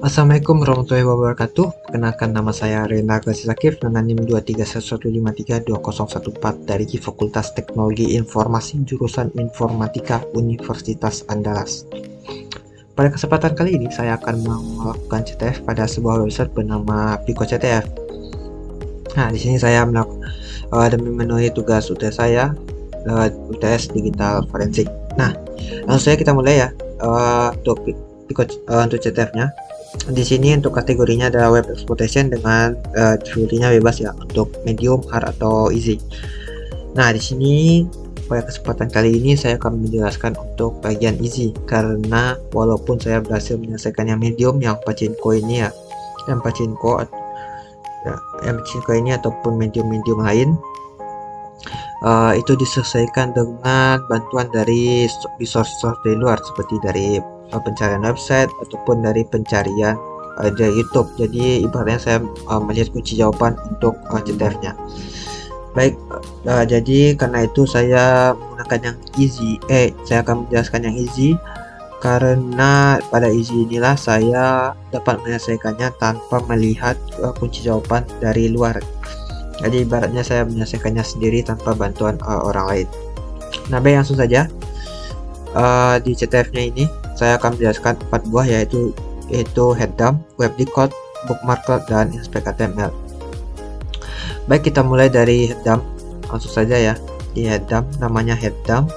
Assalamualaikum warahmatullahi wabarakatuh. Perkenalkan, nama saya Rena Gazi Zakif dengan NIM 23115320014 dari Fakultas Teknologi Informasi jurusan Informatika Universitas Andalas. Pada kesempatan kali ini saya akan melakukan CTF pada sebuah website bernama Pico CTF. Nah, di sini saya demi memenuhi tugas UTS saya lewat UTS Digital Forensik. Nah, langsung saja kita mulai ya untuk CTF-nya. Di sini untuk kategorinya adalah web exploitation dengan difficulty-nya bebas ya, untuk medium, hard atau easy. Nah, di sini pada kesempatan kali ini saya akan menjelaskan untuk bagian easy, karena walaupun saya berhasil menyelesaikan yang medium, yang pachinko ini ya, yang pachinko ini ataupun medium lain, itu diselesaikan dengan bantuan dari resource dari luar, seperti dari pencarian website ataupun dari pencarian dari YouTube. Jadi ibaratnya saya melihat kunci jawaban untuk CTF-nya. Baik, jadi karena itu saya menggunakan yang easy. Saya akan menjelaskan yang easy karena pada easy inilah saya dapat menyelesaikannya tanpa melihat kunci jawaban dari luar. Jadi ibaratnya saya menyelesaikannya sendiri tanpa bantuan orang lain. Nah, baik, langsung saja. Di CTF-nya ini saya akan menjelaskan 4 buah, yaitu head dump, web decode, bookmarker, dan inspect HTML. Baik, kita mulai dari head dump. Langsung saja ya, di head dump, namanya head dump.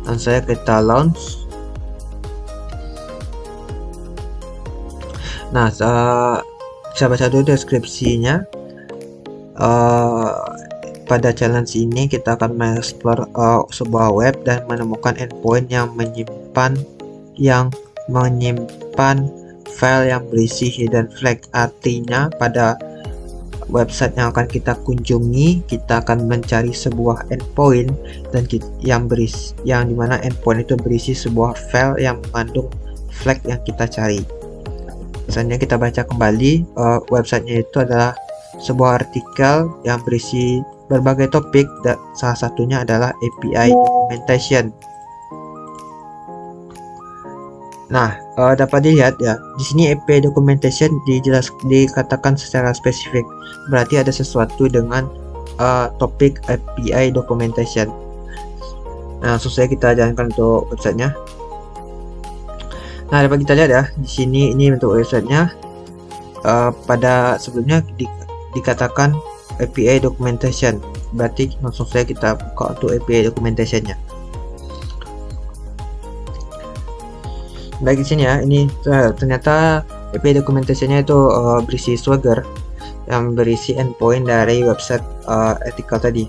Dan saya kita launch. Nah, saya baca dulu deskripsinya. Pada challenge ini kita akan mengeksplor sebuah web dan menemukan endpoint yang menyimpan file yang berisi hidden flag. Artinya pada website yang akan kita kunjungi, kita akan mencari sebuah endpoint dan yang dimana endpoint itu berisi sebuah file yang mengandung flag yang kita cari. Misalnya kita baca kembali, websitenya itu adalah sebuah artikel yang berisi berbagai topik, dan salah satunya adalah API documentation. Nah, dapat dilihat ya, di sini API documentation dikatakan secara spesifik, berarti ada sesuatu dengan topik API documentation. Nah, langsung saja kita jalankan untuk websitenya. Nah, dapat kita lihat ya, di sini ini untuk websitenya. Pada sebelumnya dikatakan API documentation, berarti langsung saja kita buka untuk API documentationnya. Baik, di sini ya, ini ternyata API documentationnya itu berisi Swagger yang berisi endpoint dari website artikel tadi.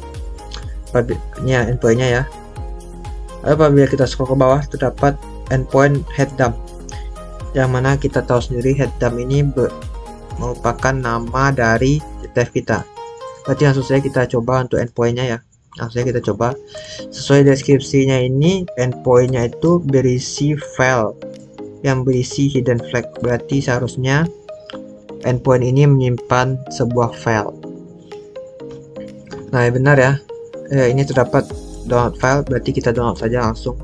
Ini ya endpointnya ya. Apabila kita scroll ke bawah, terdapat endpoint head dump, yang mana kita tahu sendiri head dump ini merupakan nama dari CTF kita. Berarti langsung saja kita coba untuk endpointnya ya. Langsung saja kita coba. Sesuai deskripsinya ini, endpointnya itu berisi file yang berisi hidden flag. Berarti seharusnya endpoint ini menyimpan sebuah file. Nah, benar ya. Ini terdapat download file, berarti kita download saja langsung.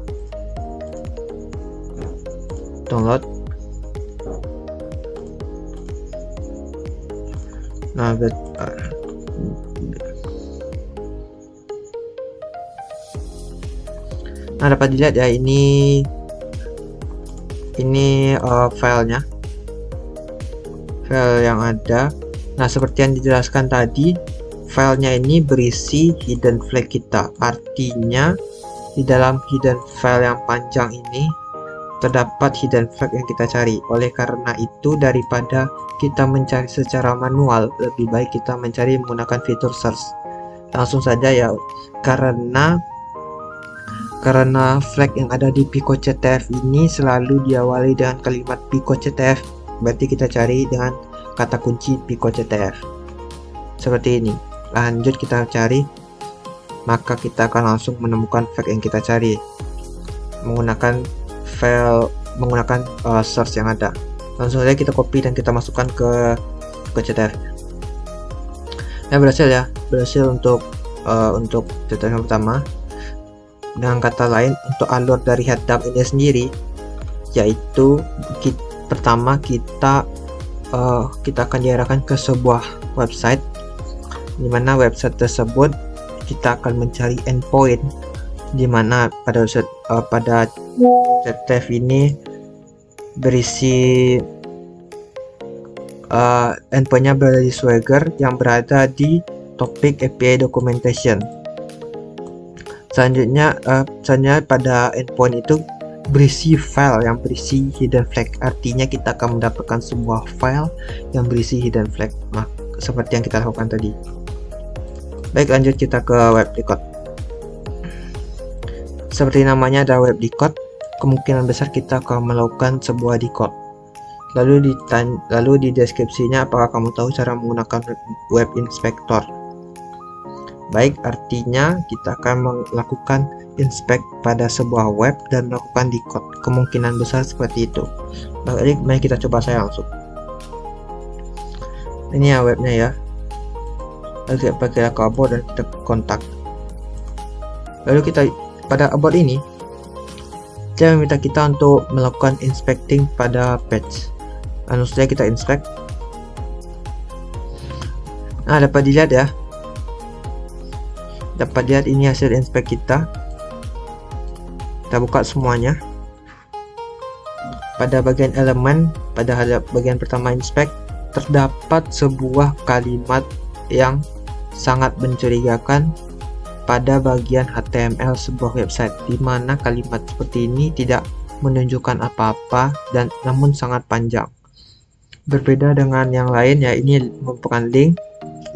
Download. Nah, dapat dilihat ya, ini filenya, file yang ada. Nah, seperti yang dijelaskan tadi, filenya ini berisi hidden flag kita. Artinya di dalam hidden file yang panjang ini terdapat hidden flag yang kita cari. Oleh karena itu, daripada kita mencari secara manual, lebih baik kita mencari menggunakan fitur search. Langsung saja ya, karena flag yang ada di Pico CTF ini selalu diawali dengan kalimat Pico CTF, berarti kita cari dengan kata kunci Pico CTF seperti ini. Lanjut kita cari, maka kita akan langsung menemukan flag yang kita cari menggunakan search yang ada. Langsung saja kita copy dan kita masukkan ke CTF. Nah, berhasil untuk CTF yang pertama. Dengan kata lain, untuk alur dari head dump ini sendiri, yaitu pertama kita akan diarahkan ke sebuah website, di mana website tersebut kita akan mencari endpoint, di mana pada website pada chat ini berisi endpointnya berada di Swagger yang berada di topik API documentation. Selanjutnya pada endpoint itu berisi file yang berisi hidden flag, artinya kita akan mendapatkan sebuah file yang berisi hidden flag, seperti yang kita lakukan tadi. Baik, lanjut kita ke web decode. Seperti namanya ada web decode, kemungkinan besar kita akan melakukan sebuah decode. Lalu di deskripsinya, apakah kamu tahu cara menggunakan web inspector? Baik, artinya kita akan melakukan inspect pada sebuah web dan melakukan decode. Kemungkinan besar seperti itu. Baik, mari kita coba saya langsung. Ini ya webnya ya. Lalu kita ke about dan kita kontak. Lalu kita pada about ini, dia meminta kita untuk melakukan inspecting pada page. Lalu saja kita inspect. Nah, dapat dilihat ya. Dapat lihat ini hasil inspect kita. Kita buka semuanya. Pada bagian elemen, pada bagian pertama inspect, terdapat sebuah kalimat yang sangat mencurigakan pada bagian HTML sebuah website, di mana kalimat seperti ini tidak menunjukkan apa-apa dan namun sangat panjang. Berbeda dengan yang lain ya, ini merupakan link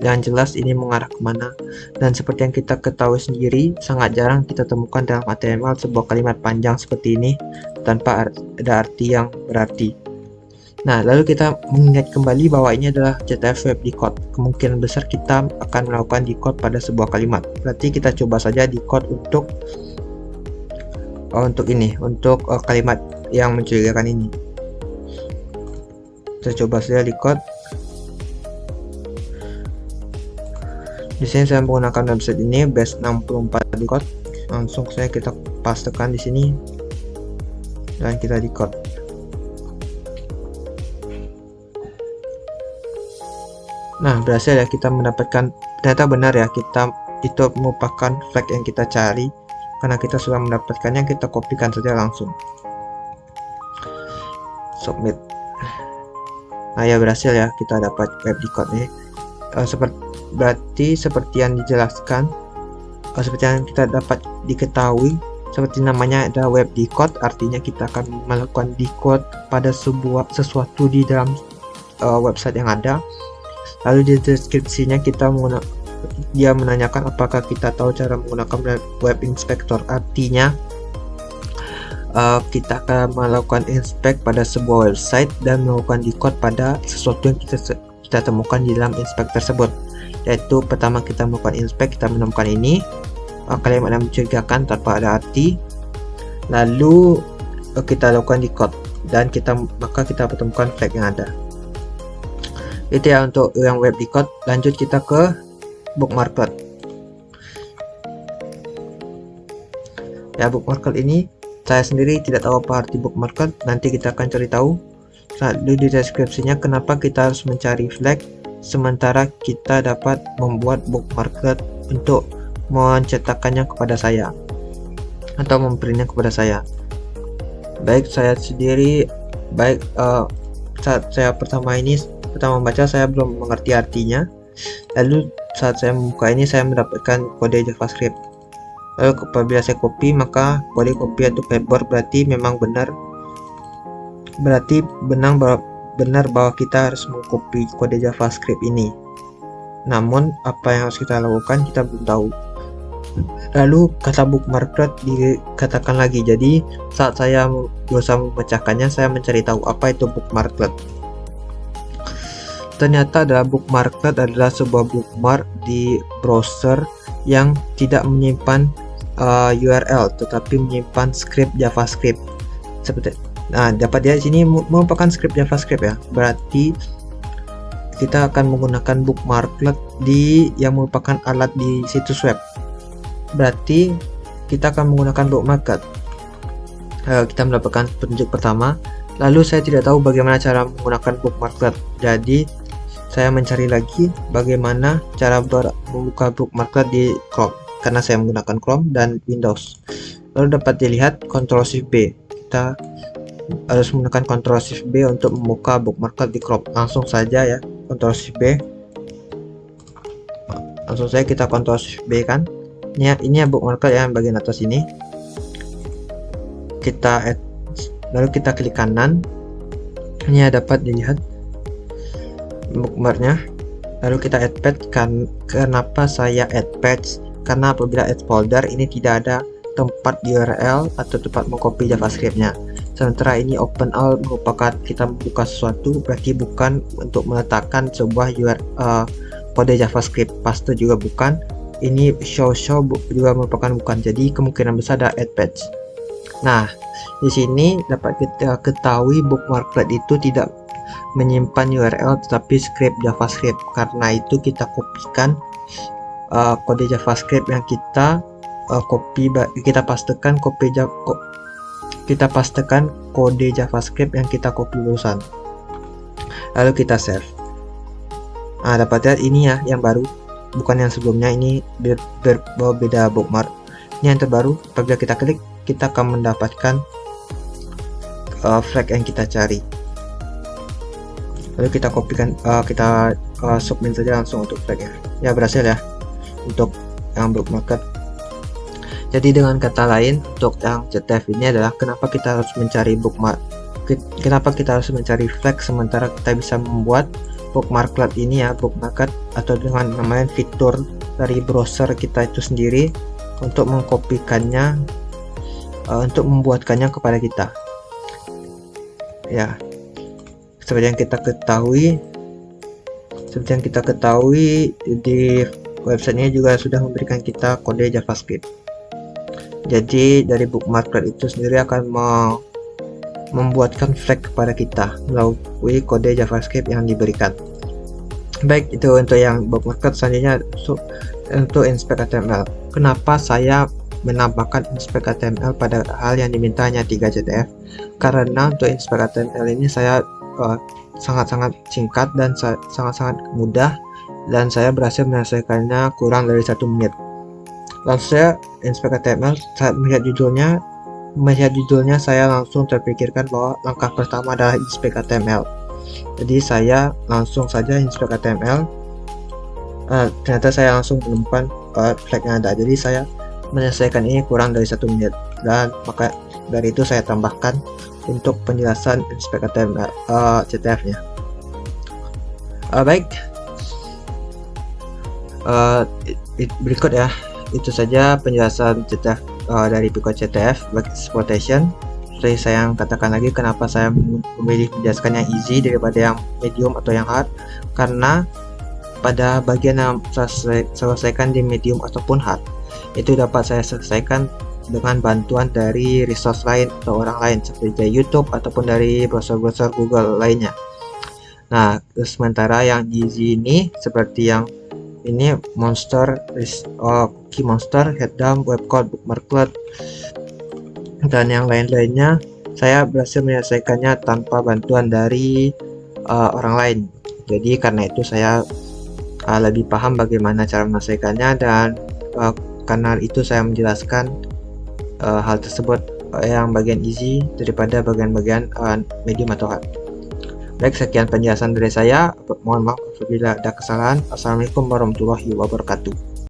yang jelas ini mengarah kemana, dan seperti yang kita ketahui sendiri, sangat jarang kita temukan dalam HTML sebuah kalimat panjang seperti ini tanpa ada arti yang berarti. Nah, lalu kita mengingat kembali bahwa ini adalah JTF web decode. Kemungkinan besar kita akan melakukan decode pada sebuah kalimat. Berarti kita coba saja decode untuk kalimat yang mencurigakan ini. Kita coba saja decode. Di sini saya menggunakan website ini base64 decode. Langsung saya kita pastekan di sini dan kita decode. Nah, berhasil ya, kita mendapatkan, ternyata benar ya, itu merupakan flag yang kita cari. Karena kita sudah mendapatkannya, kita kopikan saja langsung. Submit. Nah ya, berhasil ya, kita dapat web decode nih. Berarti seperti yang dijelaskan, seperti yang kita dapat diketahui, seperti namanya ada web decode, artinya kita akan melakukan decode pada sesuatu di dalam website yang ada. Lalu di deskripsinya dia menanyakan apakah kita tahu cara menggunakan web inspector, artinya kita akan melakukan inspect pada sebuah website dan melakukan decode pada sesuatu yang kita temukan di dalam inspect tersebut. Yaitu pertama kita melakukan inspect, kita menemukan ini kalimat yang mencurigakan tanpa ada arti, lalu kita lakukan decode dan maka kita pertemukan flag yang ada. Itu ya untuk yang web decode. Lanjut kita ke bookmarklet. Ya, bookmarklet ini saya sendiri tidak tahu apa arti bookmarklet, nanti kita akan cari tahu. Lalu di deskripsinya kenapa kita harus mencari flag sementara kita dapat membuat bookmarklet untuk mencetakkannya kepada saya atau memprintnya kepada saya. Baik, saya sendiri saat saya pertama membaca saya belum mengerti artinya. Lalu saat saya membuka ini saya mendapatkan kode JavaScript. Lalu apabila saya copy, maka kode copy atau paper berarti memang benar. Berarti benar bahwa kita harus mengcopy kode JavaScript ini. Namun apa yang harus kita lakukan kita belum tahu. Lalu kata bookmarklet dikatakan lagi. Jadi saat saya berusaha memecahkannya, saya mencari tahu apa itu bookmarklet. Ternyata bookmarklet adalah sebuah bookmark di browser yang tidak menyimpan URL tetapi menyimpan script JavaScript. Nah, dapat lihat di sini merupakan script JavaScript ya. Berarti kita akan menggunakan bookmarklet yang merupakan alat di situs web. Berarti kita akan menggunakan bookmarklet. Kita mendapatkan petunjuk pertama. Lalu saya tidak tahu bagaimana cara menggunakan bookmarklet. Jadi saya mencari lagi bagaimana cara membuka bookmarklet di Chrome, karena saya menggunakan Chrome dan Windows. Lalu dapat dilihat Ctrl Shift B. Kita harus menggunakan Ctrl Shift B untuk membuka bookmarklet di Chrome. Langsung saja ya, Ctrl Shift B. Langsung saja kita Ctrl Shift B kan. Ini ya bookmarklet yang bagian atas ini. Kita add, lalu kita klik kanan. Ini ya, dapat dilihat bookmarknya. Lalu kita add page. Kenapa saya add page? Karena apabila add folder ini tidak ada tempat URL atau tempat mengcopy JavaScript-nya. Sementara ini open all merupakan kita membuka sesuatu, berarti bukan untuk meletakkan sebuah kode JavaScript. Paste juga bukan. Ini show juga merupakan bukan. Jadi kemungkinan besar ada add page. Nah, di sini dapat kita ketahui bookmarklet itu tidak menyimpan URL tetapi script JavaScript. Karena itu kita kopikan kode JavaScript yang kita kita pastekan kode JavaScript yang kita copy barusan. Lalu kita save. Nah, dapat lihat ini ya yang baru, bukan yang sebelumnya. Ini beda bookmark. Ini yang terbaru. Apabila kita klik, kita akan mendapatkan flag yang kita cari. Lalu kita kopikan, kita submit saja langsung untuk flagnya. Ya, berhasil ya untuk yang bookmark. Jadi dengan kata lain, untuk yang CTF ini adalah kenapa kita harus mencari bookmark, kenapa kita harus mencari flag sementara kita bisa membuat bookmarklet ini ya, bookmarklet atau dengan namanya fitur dari browser kita itu sendiri untuk mengkopikannya, untuk membuatkannya kepada kita. Ya, seperti yang kita ketahui di websitenya juga sudah memberikan kita kode JavaScript. Jadi dari bookmarklet itu sendiri akan membuatkan flag kepada kita melalui kode JavaScript yang diberikan. Baik, itu untuk yang bookmarklet. Selanjutnya untuk inspect HTML. Kenapa saya menambahkan inspect HTML pada hal yang dimintanya 3 CTF? Karena untuk inspect HTML ini saya sangat-sangat singkat dan sangat-sangat mudah, dan saya berhasil menyelesaikannya kurang dari 1 menit. Langsung saya inspect HTML. Saat melihat judulnya saya langsung terpikirkan bahwa langkah pertama adalah inspect HTML. Jadi saya langsung saja inspect HTML. Ternyata saya langsung menemukan flag yang ada. Jadi saya menyelesaikan ini kurang dari 1 menit, dan maka dari itu saya tambahkan untuk penjelasan inspect HTML CTF-nya. Baik, berikut ya, itu saja penjelasan CTF dari Pico CTF bagi exploitation. Seperti saya katakan lagi, kenapa saya memilih menjelaskan yang easy daripada yang medium atau yang hard, karena pada bagian yang saya selesaikan di medium ataupun hard itu dapat saya selesaikan dengan bantuan dari resource lain atau orang lain seperti dari YouTube ataupun dari browser-browser Google lainnya. Nah, sementara yang easy ini seperti yang ini monster, cookie monster, headcount, webcode, bookmarklet, dan yang lain-lainnya saya berhasil menyelesaikannya tanpa bantuan dari orang lain. Jadi karena itu saya lebih paham bagaimana cara menyelesaikannya, dan karena itu saya menjelaskan hal tersebut yang bagian easy daripada bagian-bagian medium atau hard. Baik, sekian penjelasan dari saya. Mohon maaf apabila ada kesalahan. Assalamualaikum warahmatullahi wabarakatuh.